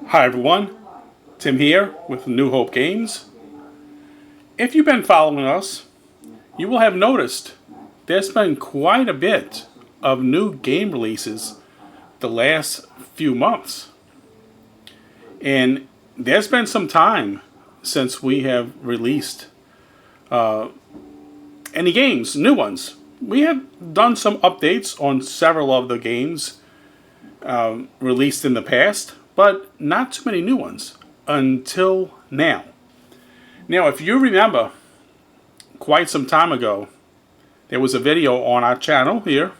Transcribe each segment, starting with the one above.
Hi everyone, Tim here with New Hope Games. If you've been following us, you will have noticed there's been quite a bit of new game releases the last few months. And there's been some time since we have released any games, new ones. We have done some updates on several of the games released in the past, but not too many new ones until now. Now, if you remember, quite some time ago, there was a video on our channel here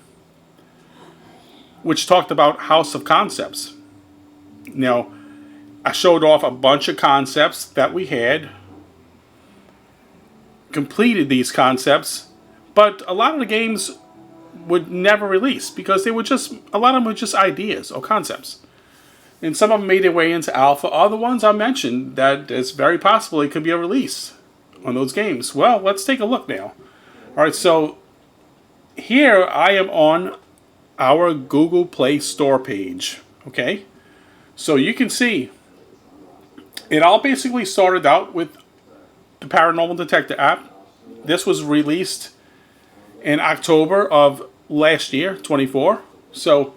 which talked about House of Concepts. Now, I showed off a bunch of concepts that we had, completed these concepts, but a lot of the games would never release because they were just, a lot of them were just ideas or concepts. And some of them made their way into alpha. Other ones I mentioned that it's very possible it could be a release on those games. Well, let's take a look now. Alright, so here I am on our Google Play Store page. Okay, so you can see it all basically started out with the Paranormal Detector app. This was released in October of last year, 24. So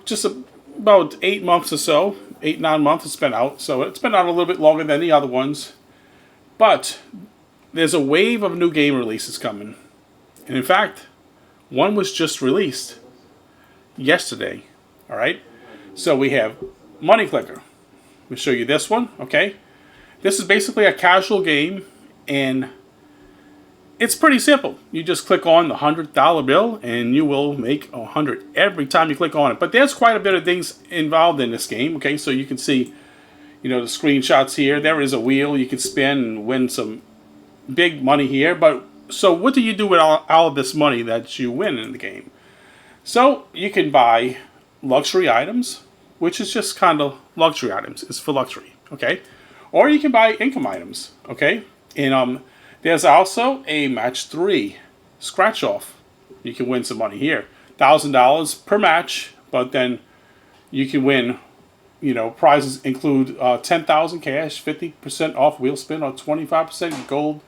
just about 8 months or so, 8-9 months it's been out. So it's been out a little bit longer than the other ones. But there's a wave of new game releases coming. And in fact, one was just released yesterday. Alright, so we have Money Clicker. Let me show you this one, okay? This is basically a casual game, and it's pretty simple. You just click on the $100 bill, and you will make 100 every time you click on it. But there's quite a bit of things involved in this game, okay? So you can see, the screenshots here. There is a wheel you can spin and win some big money here. But so what do you do with all of this money that you win in the game? So you can buy luxury items, which is just kind of luxury items. It's for luxury, okay? Or you can buy income items, okay? And there's also a match 3 scratch off. You can win some money here, $1,000 per match, but then you can win. Prizes include 10,000 cash, 50% off wheel spin, or 25% gold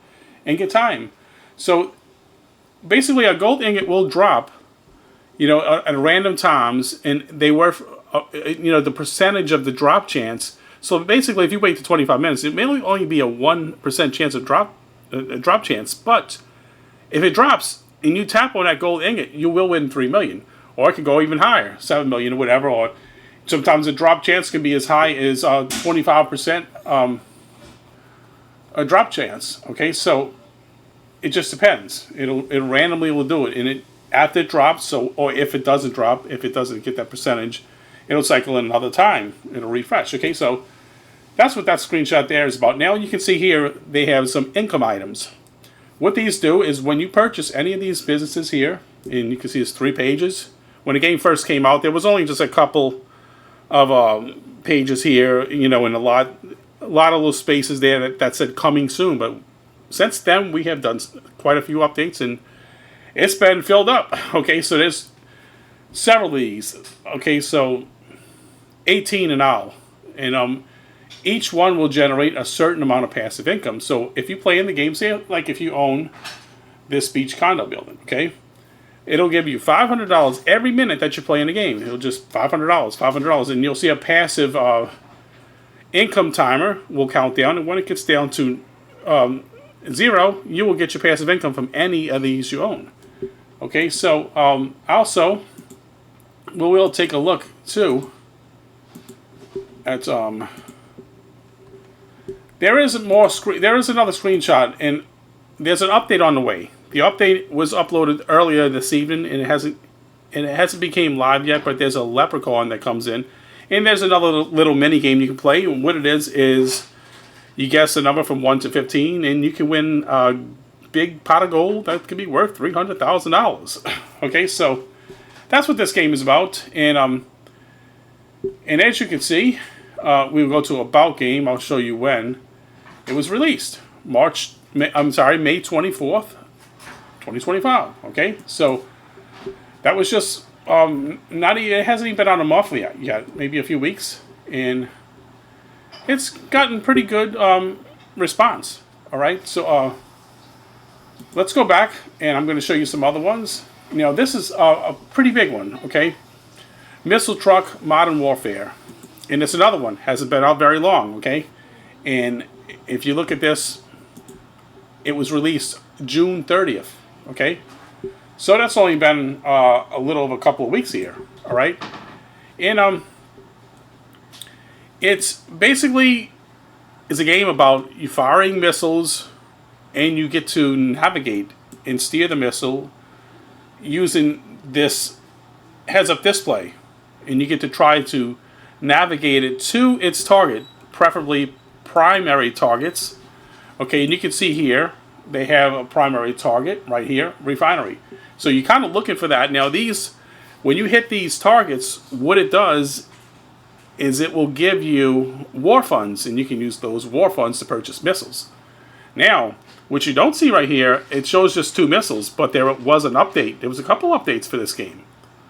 ingot time. So basically, a gold ingot will drop, at random times, and they were, the percentage of the drop chance. So basically, if you wait to 25 minutes, it may only be a 1% chance of drop chance. But if it drops and you tap on that gold ingot, you will win 3 million, or it could go even higher, 7 million or whatever. Or sometimes the drop chance can be as high as 25% a drop chance. Okay, so it just depends. It randomly will do it, and it after it drops. Or if it doesn't drop, if it doesn't get that percentage, it'll cycle in another time. It'll refresh. Okay, so that's what that screenshot there is about. Now you can see here they have some income items. What these do is when you purchase any of these businesses here, and you can see it's 3 pages. When the game first came out, there was only just a couple of pages here, and a lot of little spaces there that said coming soon. But since then, we have done quite a few updates, and it's been filled up. Okay, so there's several of these. Okay, so 18 in all, and each one will generate a certain amount of passive income. So if you play in the game, say like if you own this beach condo building, okay, it'll give you $500 every minute that you play in the game. It'll just $500, and you'll see a passive income timer will count down, and when it gets down to 0, you will get your passive income from any of these you own. Okay, so also we'll take a look too at there is another screenshot, and there's an update on the way. The update was uploaded earlier this evening, and it hasn't became live yet. But there's a leprechaun that comes in, and there's another little mini game you can play. And what it is you guess a number from 1 to 15, and you can win a big pot of gold that could be worth $300,000. Okay, so that's what this game is about. And as you can see, we will go to About Game. I'll show you when it was released. May 24th, 2025. Okay, so that was just it hasn't even been on a month yet, maybe a few weeks. and it's gotten pretty good response. All right, so let's go back, and I'm going to show you some other ones. You know, this is a pretty big one. Okay, Missile Truck Modern Warfare, and it's another one. Hasn't been out very long. Okay, and if you look at this, it was released June 30th. Okay, so that's only been a little over a couple of weeks here. All right, and it's basically is a game about you firing missiles, and you get to navigate and steer the missile using this heads-up display, and you get to try to navigate it to its target, preferably primary targets. Okay, and you can see here they have a primary target right here, refinery. So you're kind of looking for that. Now these, when you hit these targets, what it does is it will give you war funds, and you can use those war funds to purchase missiles. Now, what you don't see right here, it shows just 2 missiles, but there was an update. There was a couple updates for this game.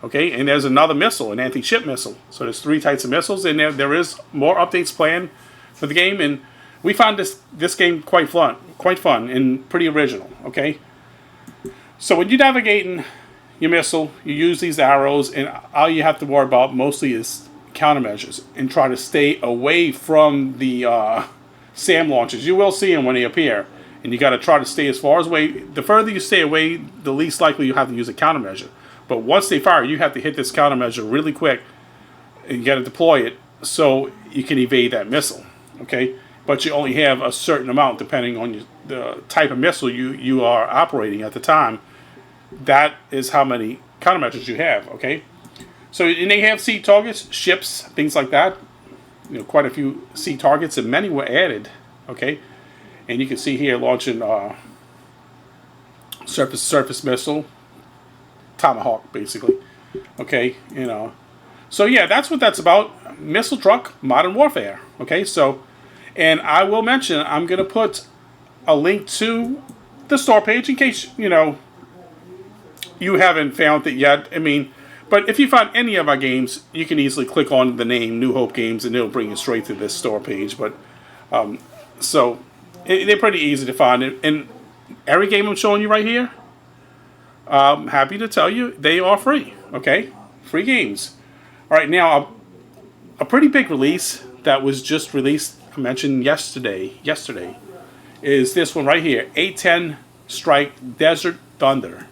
Okay, and there's another missile, an anti-ship missile. So there's 3 types of missiles, and there is more updates planned for the game. And we found this game quite fun and pretty original. Okay, so when you're navigating your missile, you use these arrows, and all you have to worry about mostly is countermeasures and try to stay away from the SAM launches. You will see them when they appear, and you got to try to stay as far away. The further you stay away, the least likely you have to use a countermeasure. But once they fire, you have to hit this countermeasure really quick, and you got to deploy it so you can evade that missile. Okay, but you only have a certain amount depending on the type of missile you are operating at the time. That is how many countermeasures you have. Okay, so and they have sea targets, ships, things like that. You know, quite a few sea targets, and many were added. Okay, and you can see here launching surface missile, Tomahawk, basically. Okay, you know, so yeah, that's what that's about. Missile Truck Modern Warfare. Okay, so, and I will mention, I'm gonna put a link to the store page in case you know you haven't found it yet. I mean, but if you find any of our games, you can easily click on the name New Hope Games, and it'll bring you straight to this store page. But so they're pretty easy to find, and every game I'm showing you right here, I'm happy to tell you they are free. Okay, free games. All right, now a pretty big release that was just released, I mentioned yesterday, is this one right here, A10 Strike Desert Thunder.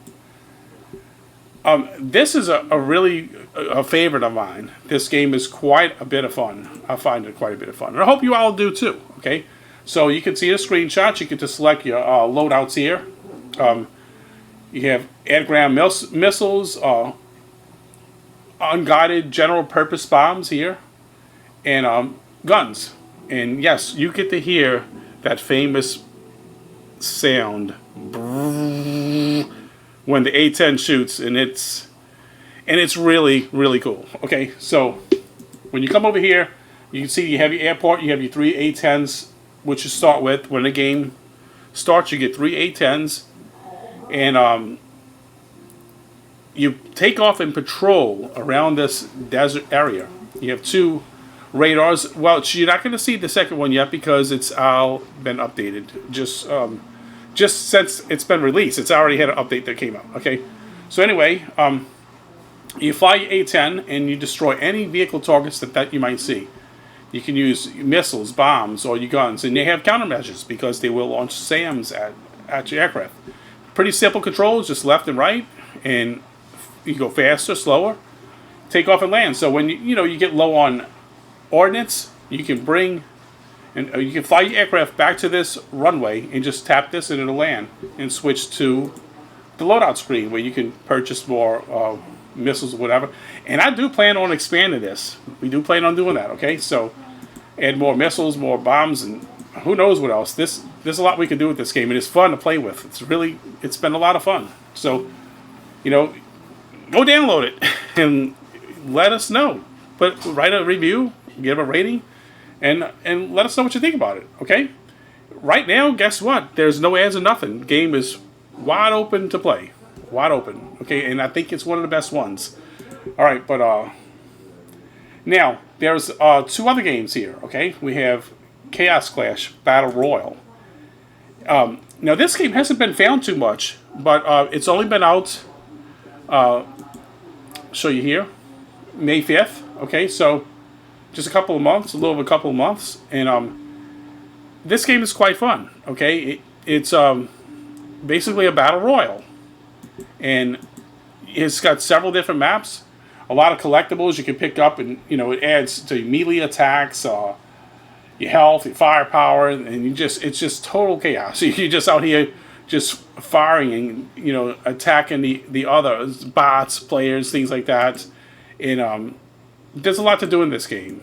This is a really a favorite of mine. This game is quite a bit of fun. I find it quite a bit of fun, and I hope you all do too. Okay, so you can see the screenshot. You get to select your loadouts here. You have air-ground missiles, unguided general-purpose bombs here, and guns. And yes, you get to hear that famous sound when the A10 shoots, and it's really, really cool. Okay, so when you come over here, you can see you have your airport. You have your 3 A10s, which you start with. When the game starts, you get 3 A10s, and you take off and patrol around this desert area. You have 2 radars. Well, you're not going to see the second one yet because it's all been updated. Just since it's been released, it's already had an update that came out. Okay, so anyway, you fly your A10 and you destroy any vehicle targets that you might see. You can use missiles, bombs, or your guns, and they have countermeasures because they will launch SAMs at your aircraft. Pretty simple controls, just left and right, and you go faster, slower, take off and land. So when you get low on ordnance, you can bring. And you can fly your aircraft back to this runway and just tap this and it'll land, and switch to the loadout screen where you can purchase more missiles or whatever. And I do plan on expanding this. We do plan on doing that, okay? So add more missiles, more bombs, and who knows what else. There's a lot we can do with this game, and it's fun to play with. It's been a lot of fun. So, go download it and let us know. Write a review, give a rating. And let us know what you think about it, okay? Right now, guess what? There's no ads or nothing. The game is wide open to play. Wide open, okay? And I think it's one of the best ones. All right, but Now, there's 2 other games here, okay? We have Chaos Clash Battle Royal. Now, this game hasn't been found too much, but it's only been out, show you here, May 5th, okay? So, just a couple of months, a little over a couple of months, and this game is quite fun, okay? It's basically a Battle Royal, and it's got several different maps, a lot of collectibles you can pick up, and it adds to your melee attacks, your health, your firepower, and it's just total chaos. You're just out here just firing and attacking the other bots, players, things like that. And there's a lot to do in this game,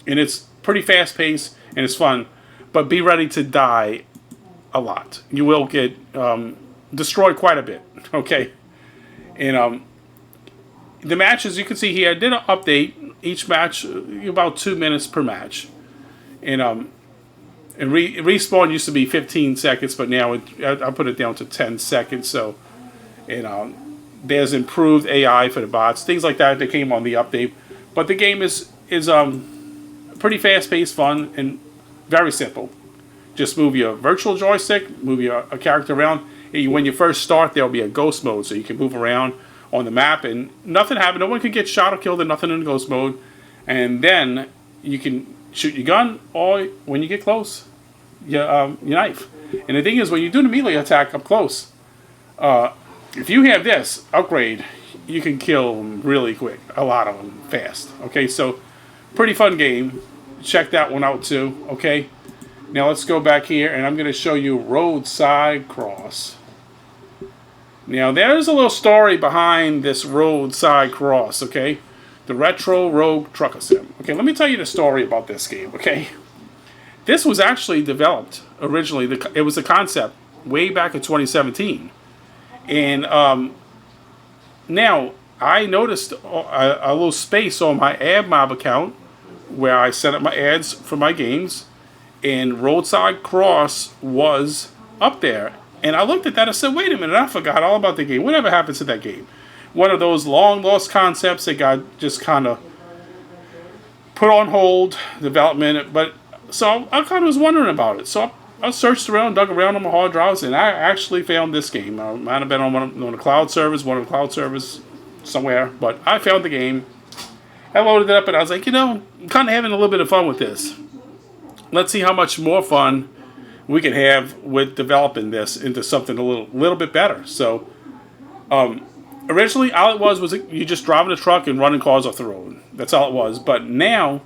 and it's pretty fast paced and it's fun. But be ready to die a lot. You will get destroyed quite a bit. Okay, and the matches you can see here, I did an update. Each match about 2 minutes per match. And respawn used to be 15 seconds, but now I put it down to 10 seconds. So, there's improved AI for the bots, things like that. They came on the update, but the game is pretty fast-paced, fun, and very simple. Just move your virtual joystick, move a character around. And when you first start, there'll be a ghost mode, so you can move around on the map, and nothing happens. No one can get shot or killed, and nothing in ghost mode. And then you can shoot your gun, or when you get close, your knife. And the thing is, when you do the melee attack up close, if you have this upgrade, you can kill them really quick. A lot of them fast. Okay, so pretty fun game. Check that one out too. Okay, now let's go back here, and I'm going to show you Roadside Cross. Now there's a little story behind this Roadside Cross. Okay. The Retro Rogue Trucker Sim. Okay, let me tell you the story about this game, okay? This was actually developed originally. It was a concept way back in 2017. And now, I noticed a little space on my AdMob account where I set up my ads for my games, and Roadside Cross was up there. And I looked at that and said, wait a minute, I forgot all about the game. Whatever happened to that game? One of those long lost concepts that got just kind of put on hold, development. But so I kind of was wondering about it. So I searched around, dug around on my hard drives, and I actually found this game. I might have been on one of the cloud servers somewhere, but I found the game. I loaded it up, and I was like, I'm kind of having a little bit of fun with this. Let's see how much more fun we can have with developing this into something a little bit better. So, originally, all it was you just driving a truck and running cars off the road. That's all it was. But now,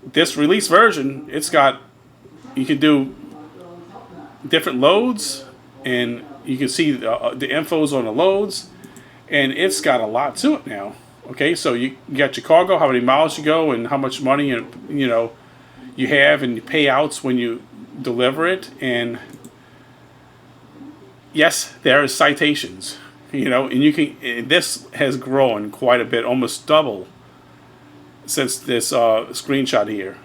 this release version, you can do different loads, and you can see the infos on the loads, and it's got a lot to it now. Okay, so you got your cargo, how many miles you go, and how much money you have, and your payouts when you deliver it. And yes, there is citations. And this has grown quite a bit, almost double since this screenshot here.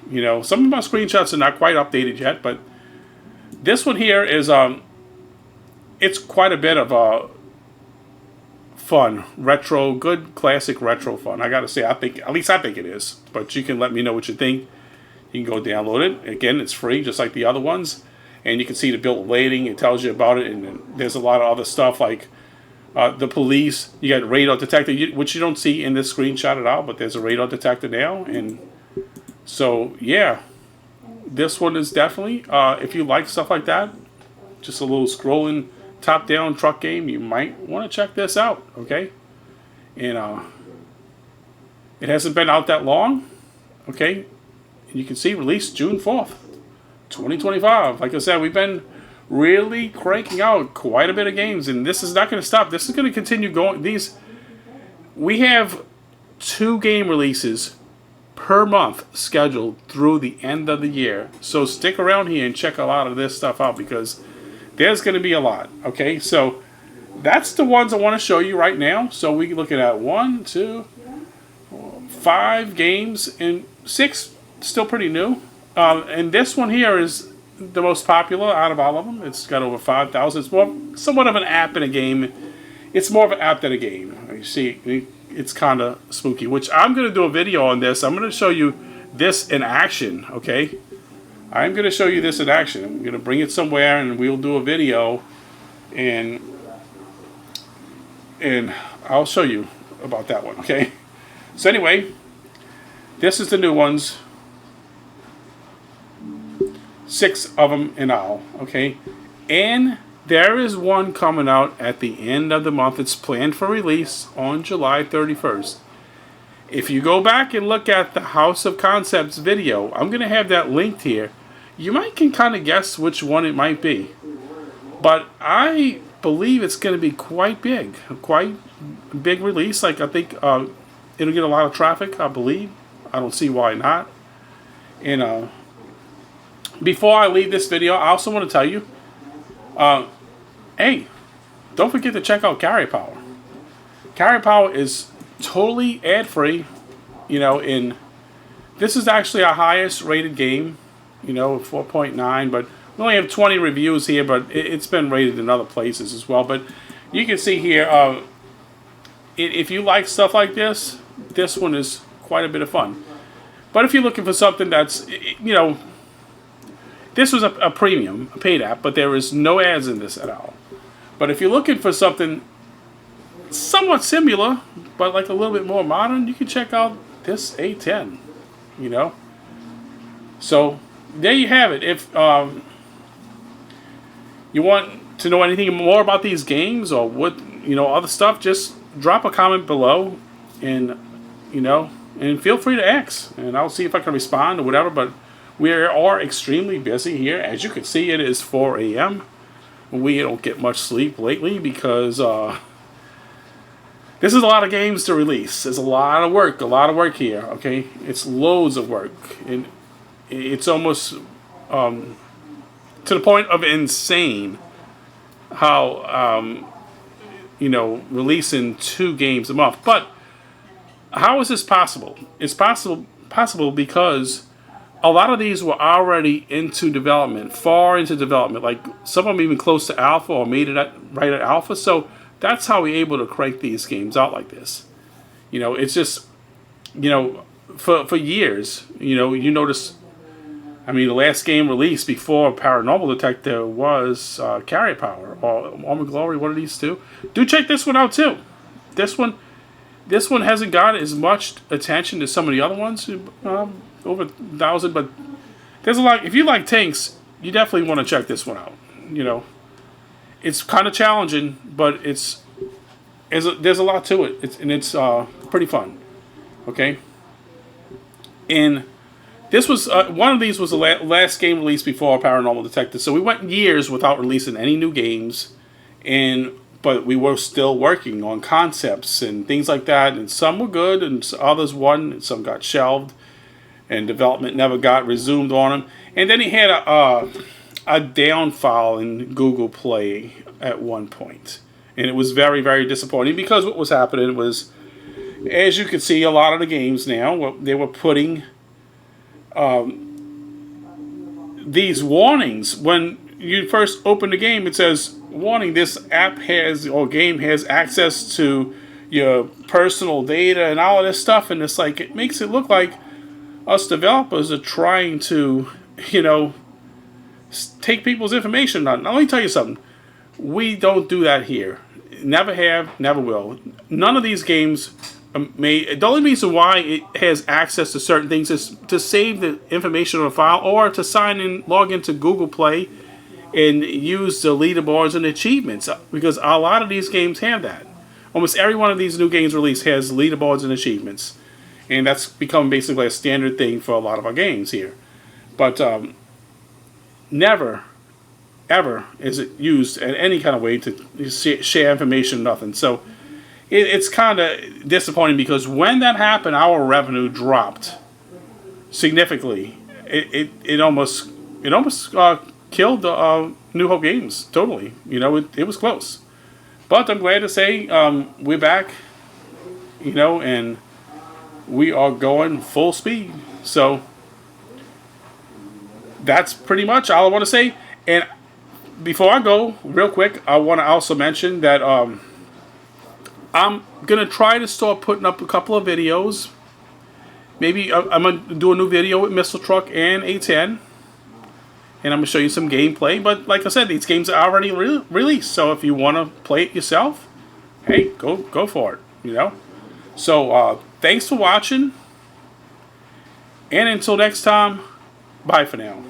Some of my screenshots are not quite updated yet, but this one here is it's quite a bit of fun, retro, good classic retro fun. I gotta say, at least I think it is. But you can let me know what you think. You can go download it. Again, it's free, just like the other ones, and you can see the built rating. It tells you about it, and there's a lot of other stuff like. The police, you got radar detector, which you don't see in this screenshot at all, but there's a radar detector now. And so, yeah, this one is definitely, if you like stuff like that, just a little scrolling top-down truck game, you might want to check this out, okay? And it hasn't been out that long, okay? And you can see released June 4th, 2025. Like I said, we've been really cranking out quite a bit of games, and this is not going to stop. This is going to continue going. We have 2 game releases per month scheduled through the end of the year. So stick around here and check a lot of this stuff out, because there's going to be a lot. Okay, so that's the ones I want to show you right now. So we're looking at 1, 2, 5 games, and 6 still pretty new. And this one here is the most popular out of all of them. It's got over 5,000. It's somewhat of an app in a game. It's more of an app than a game. You see, it's kind of spooky. Which I'm going to do a video on this. I'm going to show you this in action. Okay, I'm going to show you this in action. I'm going to bring it somewhere, and we'll do a video, and I'll show you about that one. Okay. So anyway, this is the new ones. 6 of them in all. Okay, and there is one coming out at the end of the month. It's planned for release on July 31st. If you go back and look at the House of Concepts video, I'm going to have that linked here. You can kind of guess which one it might be. But I believe it's going to be quite big release. Like, I think it'll get a lot of traffic, I believe. I don't see why not. And before I leave this video, I also want to tell you, hey, don't forget to check out Carry Power. Carry Power is totally ad-free, and this is actually our highest rated game, 4.9, but we only have 20 reviews here, but it's been rated in other places as well. But you can see here, if you like stuff like this one is quite a bit of fun. But if you're looking for something that's, this was a premium, a paid app, but there is no ads in this at all. But if you're looking for something somewhat similar, but like a little bit more modern, you can check out this A10, So there you have it. If you want to know anything more about these games or what, other stuff, just drop a comment below, and and feel free to ask, and I'll see if I can respond or whatever. But we are extremely busy here. As you can see, it is 4 a.m. We don't get much sleep lately because this is a lot of games to release. There's a lot of work here. Okay, it's loads of work, and it's almost to the point of insane how releasing 2 games a month. But how is this possible? It's possible because a lot of these were already into development, far into development. Like some of them even close to alpha or made it right at alpha. So that's how we're able to crank these games out like this. It's just, for years, you notice. I mean, the last game released before Paranormal Detector was Carry Power or Armor Glory. One of these two. Do check this one out too. This one hasn't got as much attention as some of the other ones. Over 1,000, but there's a lot. If you like tanks, you definitely want to check this one out. It's kind of challenging, but there's a lot to it. It's pretty fun. Okay, and this was one of these was the last game released before Paranormal Detective. So we went years without releasing any new games, but we were still working on concepts and things like that. And some were good, and others won, and some got shelved, and development never got resumed on them. And then he had a downfall in Google Play at one point, and it was very, very disappointing because what was happening was, as you can see, a lot of the games now they were putting these warnings when you first open the game. It says, warning, this app or game has access to your personal data and all of this stuff, and it's like, it makes it look like us developers are trying to take people's information. Now let me tell you something, we don't do that here. Never have, never will. None of these games the only reason why it has access to certain things is to save the information on a file, or to log into Google Play and use the leaderboards and achievements, because a lot of these games have that. Almost every one of these new games released has leaderboards and achievements, and that's become basically a standard thing for a lot of our games here. But never, ever is it used in any kind of way to share information, nothing. So it's kind of disappointing, because when that happened, our revenue dropped significantly. It almost killed New Hope Games totally. It was close. But I'm glad to say we're back, and we are going full speed. So that's pretty much all I want to say. And before I go, real quick, I want to also mention that I'm gonna try to start putting up a couple of videos. Maybe I'm gonna do a new video with Missile Truck and A10, and I'm gonna show you some gameplay. But like I said, these games are already released, so if you want to play it yourself, hey, go for it. You know. So thanks for watching, and until next time, bye for now.